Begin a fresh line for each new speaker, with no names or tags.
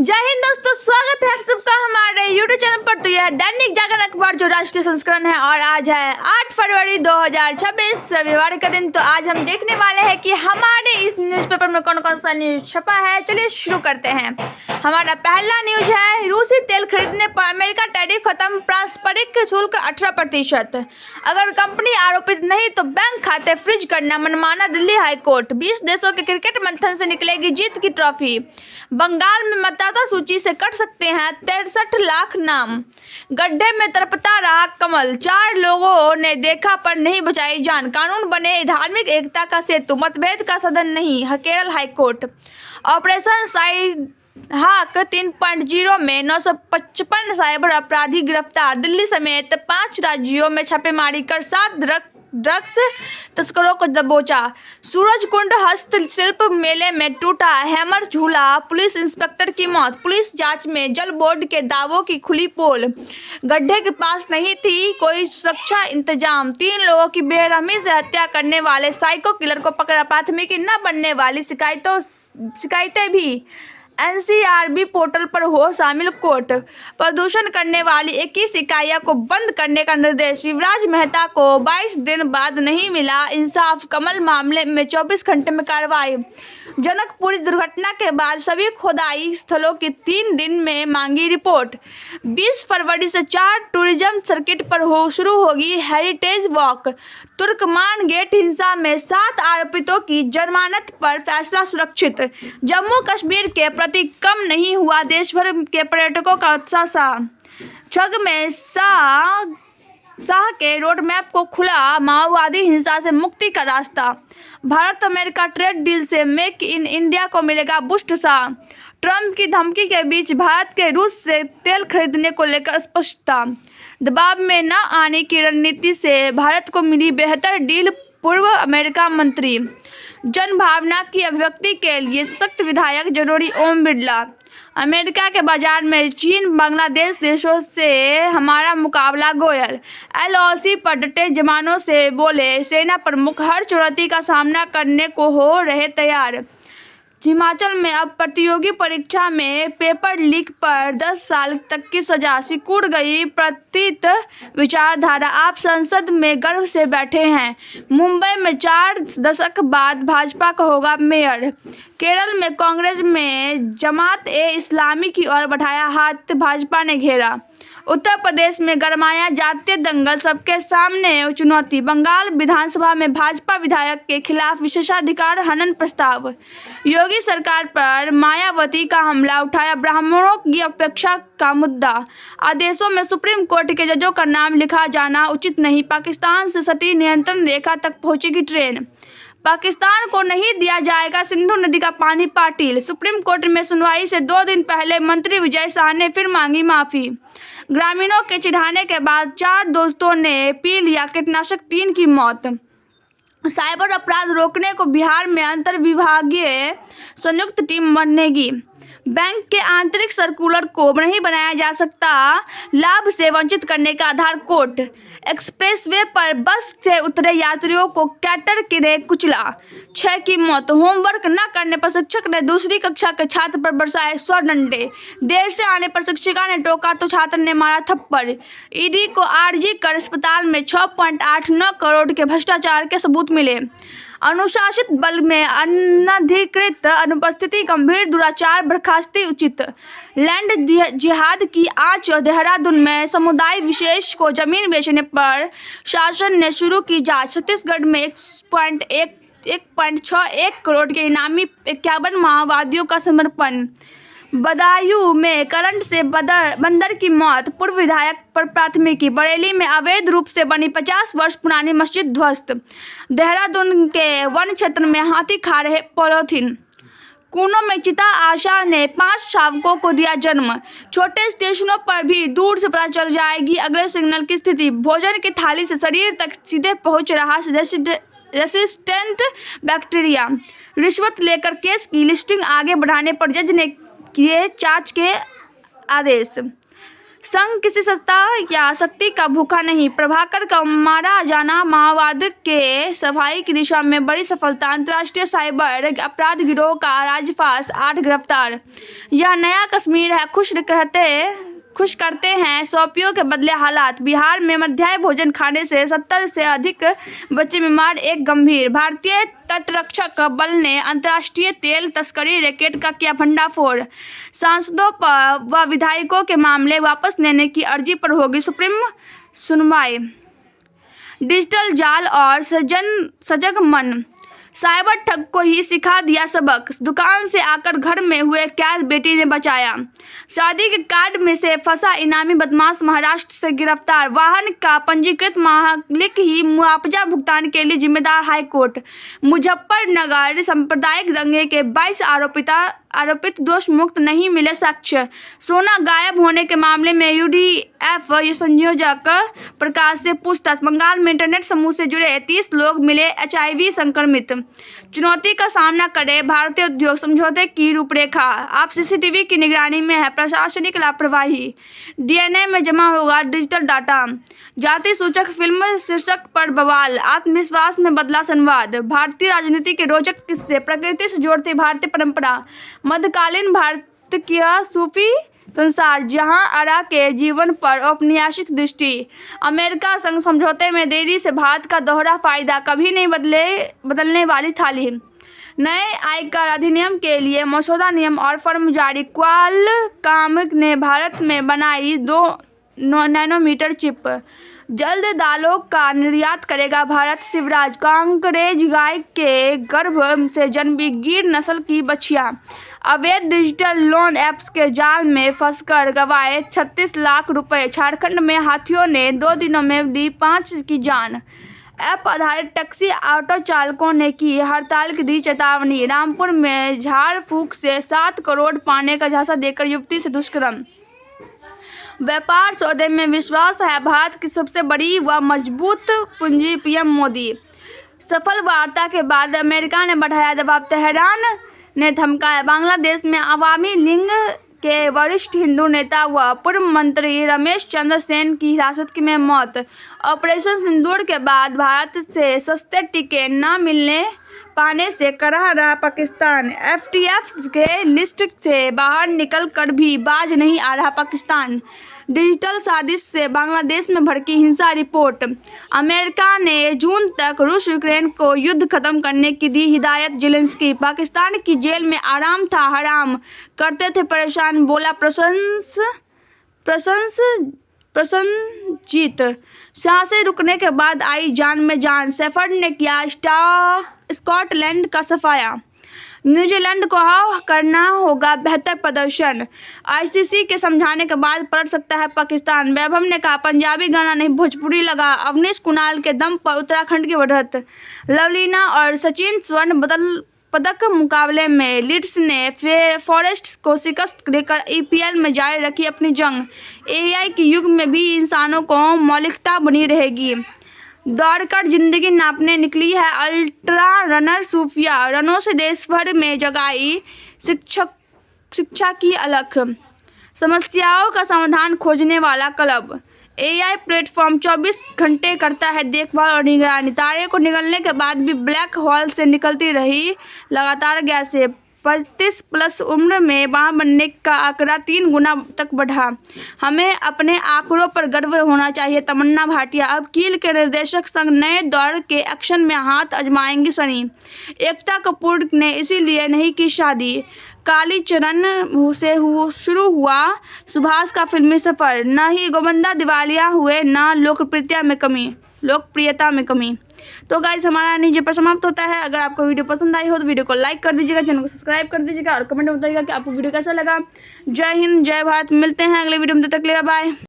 जय हिंद दोस्तों, स्वागत है आप सबका हमारे YouTube चैनल पर। तो यह दैनिक जागरण अखबार जो राष्ट्रीय संस्करण है और आज है 8 फरवरी 2026 रविवार का दिन। तो आज हम देखने वाले हैं कि हमारे इस न्यूज़पेपर में कौन कौन सा न्यूज़ छपा है। चलिए शुरू करते हैं। हमारा पहला न्यूज है, रूसी तेल खरीदने पर अमेरिका टैरिफ खत्म, पारस्परिक शुल्क 18%। अगर कंपनी आरोपित नहीं तो बैंक खाते फ्रीज करना मनमाना दिल्ली हाईकोर्ट। 20 देशों के क्रिकेट मंथन से निकलेगी जीत की ट्रॉफी। बंगाल में मतदाता सूची से कट सकते हैं 63 लाख नाम। गड्ढे में तड़पता रहा कमल, 4 लोगों ने देखा पर नहीं बचाई जान। कानून बने धार्मिक एकता का सेतु, मतभेद का सदन नहीं, केरल हाईकोर्ट। ऑपरेशन साइड हाक 3.0 में 955 साइबर अपराधी गिरफ्तार। दिल्ली समेत 5 राज्यों में छापेमारी कर 7 ड्रग्स तस्करों को दबोचा। सूरजकुंड हस्तशिल्प मेले में टूटा हैमर झूला, पुलिस इंस्पेक्टर की मौत। पुलिस जांच में जल बोर्ड के दावों की खुली पोल। गड्ढे के पास नहीं थी कोई सुरक्षा इंतजाम। 3 लोगों की बेरहमी से हत्या करने वाले साइको किलर को पकड़ा। प्राथमिकी न बनने वाली शिकायतें भी एनसीआरबी पोर्टल पर हो शामिल। कोर्ट प्रदूषण करने वाली 21 इकाइयों को बंद करने का निर्देश। शिवराज मेहता को 22 दिन बाद नहीं मिला इंसाफ। कमल मामले में 24 घंटे में कार्रवाई। जनकपुरी दुर्घटना के बाद सभी खोदाई स्थलों की 3 दिन में मांगी रिपोर्ट। 20 फरवरी से 4 टूरिज्म सर्किट पर शुरू होगी हेरिटेज वॉक। तुर्कमान गेट हिंसा में 7 आरोपितों की जमानत पर फैसला सुरक्षित। जम्मू कश्मीर के प्रति कम नहीं हुआ देश भर के पर्यटकों का उत्साह। छग में शाह के रोडमैप को खुला माओवादी हिंसा से मुक्ति का रास्ता। भारत अमेरिका ट्रेड डील से मेक इन इंडिया को मिलेगा बूस्ट। शाह ट्रंप की धमकी के बीच भारत के रूस से तेल खरीदने को लेकर स्पष्टता। दबाव में न आने की रणनीति से भारत को मिली बेहतर डील। पूर्व अमेरिका मंत्री। जनभावना की अभिव्यक्ति के लिए सशक्त विधायक जरूरी, ओम बिरला। अमेरिका के बाजार में चीन बांग्लादेश देशों से हमारा मुकाबला। गोयल एलओसी पर डटे जवानों से बोले सेना प्रमुख हर चुनौती का सामना करने को हो रहे तैयार। हिमाचल में अब प्रतियोगी परीक्षा में पेपर लीक पर 10 साल तक की सजा। सिकुड़ गई प्रतीत विचारधारा, आप संसद में गर्व से बैठे हैं। मुंबई में 4 दशक बाद भाजपा का होगा मेयर। केरल में कांग्रेस में जमात ए इस्लामी की ओर बढ़ाया हाथ, भाजपा ने घेरा। उत्तर प्रदेश में गरमाया जातीय दंगल, सबके सामने चुनौती। बंगाल विधानसभा में भाजपा विधायक के खिलाफ विशेषाधिकार हनन प्रस्ताव। योगी सरकार पर मायावती का हमला, उठाया ब्राह्मणों की अपेक्षा का मुद्दा। आदेशों में सुप्रीम कोर्ट के जजों का नाम लिखा जाना उचित नहीं। पाकिस्तान से सटी नियंत्रण रेखा तक पहुंचेगी ट्रेन। पाकिस्तान को नहीं दिया जाएगा सिंधु नदी का पानी, पाटिल। सुप्रीम कोर्ट में सुनवाई से 2 दिन पहले मंत्री विजय शाह ने फिर मांगी माफी। ग्रामीणों के चिढ़ाने के बाद 4 दोस्तों ने पी लिया कीटनाशक, 3 की मौत। साइबर अपराध रोकने को बिहार में अंतर्विभागीय संयुक्त टीम बनेगी। बैंक के आंतरिक सर्कुलर को नहीं बनाया जा सकता, लाभ से वंचित करने का आधार। कोर्ट एक्सप्रेसवे पर बस से उतरे यात्रियों को कैटर ने कुचला, 6 की मौत। होमवर्क न करने पर शिक्षक ने दूसरी कक्षा के छात्र पर बरसाए 100 डंडे। देर से आने पर शिक्षिका ने टोका तो छात्र ने मारा थप्पड़। ईडी को आरजी कर अस्पताल में 6.89 करोड़ के भ्रष्टाचार के सबूत मिले। अनुशासित बल में अनधिकृत अनुपस्थिति, गंभीर दुराचार, बर्खास्ती उचित। लैंड जिहाद की आंच, देहरादून में समुदाय विशेष को जमीन बेचने पर शासन ने शुरू की जांच। छत्तीसगढ़ में 1.61 करोड़ के इनामी 51 माओवादियों का समर्पण। बदायूं में करंट से बंदर की मौत, पूर्व विधायक पर प्राथमिकी। बरेली में अवैध रूप से बनी 50 वर्ष पुरानी मस्जिद ध्वस्त। देहरादून के वन क्षेत्र में हाथी खा रहे पॉलीथीन। कूनो में चिता आशा ने 5 शावकों को दिया जन्म। छोटे स्टेशनों पर भी दूर से पता चल जाएगी अगले सिग्नल की स्थिति। भोजन की थाली से शरीर तक सीधे पहुंच रहा रेसिस्टेंट बैक्टीरिया। रिश्वत लेकर केस की लिस्टिंग आगे बढ़ाने पर जज ने किए जांच के आदेश। संघ किसी सत्ता या शक्ति का भूखा नहीं, प्रभाकर का मारा जाना माओवाद के सफाई की दिशा में बड़ी सफलता, अंतर्राष्ट्रीय साइबर अपराध गिरोह का राजफास, 8 गिरफ्तार। यह नया कश्मीर है, खुश करते हैं शौपियों के बदले हालात। बिहार में मध्याह्न भोजन खाने से 70 से अधिक बच्चे बीमार, एक गंभीर। भारतीय तटरक्षक बल ने अंतर्राष्ट्रीय तेल तस्करी रैकेट का किया भंडाफोड़। सांसदों व विधायकों के मामले वापस लेने की अर्जी पर होगी सुप्रीम सुनवाई। डिजिटल जाल और सजग मन, साइबर ठग को ही सिखा दिया सबक। दुकान से आकर घर में हुए कैद बेटी ने बचाया। शादी के कार्ड में से फंसा इनामी बदमाश महाराष्ट्र से गिरफ्तार। वाहन का पंजीकृत मालिक ही मुआवजा भुगतान के लिए जिम्मेदार, हाईकोर्ट। मुजफ्फरनगर सांप्रदायिक दंगे के 22 आरोपित दोष मुक्त, नहीं मिले साक्ष्य। सोना गायब होने के मामले में यूडीएफ संयोजक प्रकाश से पूछताछ। बंगाल में इंटरनेट समूह से जुड़े 30 लोग मिले एचआईवी संक्रमित। चुनौती का सामना करे भारतीय उद्योग, समझौते की रूपरेखा। आप सीसीटीवी की निगरानी में है, प्रशासनिक लापरवाही। डीएनए में जमा होगा डिजिटल डाटा। जाति सूचक फिल्म शीर्षक पर बवाल, आत्मविश्वास में बदला संवाद। भारतीय राजनीति के रोचक किस्से, प्रकृति से जोड़ती भारतीय परंपरा। मध्यकालीन भारत की सूफी संसार, जहां अरा के जीवन पर औपन्यासिक दृष्टि। अमेरिका संग समझौते में देरी से भारत का दोहरा फायदा, कभी नहीं बदलने वाली थाली। नए आयकर अधिनियम के लिए मसौदा नियम और फर्म जारी। क्वालकॉम ने भारत में बनाई 2 नैनोमीटर चिप। जल्द दालों का निर्यात करेगा भारत। शिवराज, कांकरेज गाय के गर्भ से जन्मी गिर नस्ल की बछिया। अवैध डिजिटल लोन ऐप्स के जाल में फंसकर गंवाए 36 लाख रुपए। झारखंड में हाथियों ने 2 दिनों में दी 5 की जान। ऐप आधारित टैक्सी ऑटो चालकों ने की हड़ताल की दी चेतावनी। रामपुर में झाड़ फूक से 7 करोड़ पाने का झांसा देकर युवती से दुष्कर्म। व्यापार सौदे में विश्वास है भारत की सबसे बड़ी व मजबूत पूंजी, पीएम मोदी। सफल वार्ता के बाद अमेरिका ने बढ़ाया दबाव, तेहरान ने धमकाया। बांग्लादेश में अवामी लीग के वरिष्ठ हिंदू नेता व पूर्व मंत्री रमेश चंद्र सेन की हिरासत में मौत। ऑपरेशन सिंदूर के बाद भारत से सस्ते टीके न मिलने पाने से कराह रहा पाकिस्तान। एफएटीएफ के लिस्ट से बाहर निकल कर भी बाज नहीं आ रहा पाकिस्तान। डिजिटल साजिश से बांग्लादेश में भड़की हिंसा, रिपोर्ट। अमेरिका ने जून तक रूस यूक्रेन को युद्ध खत्म करने की दी हिदायत, जेलेंस्की। पाकिस्तान की जेल में आराम था हराम, करते थे परेशान, बोला प्रसन्नजीत। सांसें रुकने के बाद आई जान में जान, सेफर्ड ने किया स्कॉटलैंड का सफाया। न्यूजीलैंड को करना होगा बेहतर प्रदर्शन। आईसीसी के समझाने के बाद पलट सकता है पाकिस्तान। वैभव ने कहा पंजाबी गाना नहीं भोजपुरी लगा। अवनीश कुणाल के दम पर उत्तराखंड की बढ़त। लवलीना और सचिन स्वर्ण पदक मुकाबले में लीड्स ने फॉरेस्ट को शिकस्त देकर ईपीएल में जारी रखी अपनी जंग। एआई के युग में भी इंसानों को मौलिकता बनी रहेगी। दौड़कर जिंदगी नापने निकली है अल्ट्रा रनर सूफिया। रनों से देश भर में जगाई शिक्षा की अलख। समस्याओं का समाधान खोजने वाला क्लब। एआई प्लेटफॉर्म 24 घंटे करता है देखभाल और निगरानी। तारे को निगलने के बाद भी ब्लैक होल से निकलती रही लगातार गैसें। 35+ उम्र में मां बनने का आंकड़ा 3 गुना तक बढ़ा। हमें अपने आंकड़ों पर गर्व होना चाहिए, तमन्ना भाटिया। अब कील के निर्देशक संग नए दौर के एक्शन में हाथ आजमाएंगी सनी। एकता कपूर ने इसीलिए नहीं की शादी। कालीचरण से शुरू हुआ सुभाष का फिल्मी सफर। न ही गोविंदा दिवालिया हुए, न लोकप्रियता में कमी। तो गाइस हमारा नीचे पर समाप्त होता है। अगर आपको वीडियो पसंद आई हो तो वीडियो को लाइक कर दीजिएगा, चैनल को सब्सक्राइब कर दीजिएगा और कमेंट में बताइएगा कि आपको वीडियो कैसा लगा। जय हिंद, जय भारत। मिलते हैं अगले वीडियो में, तब तक के लिए बाय।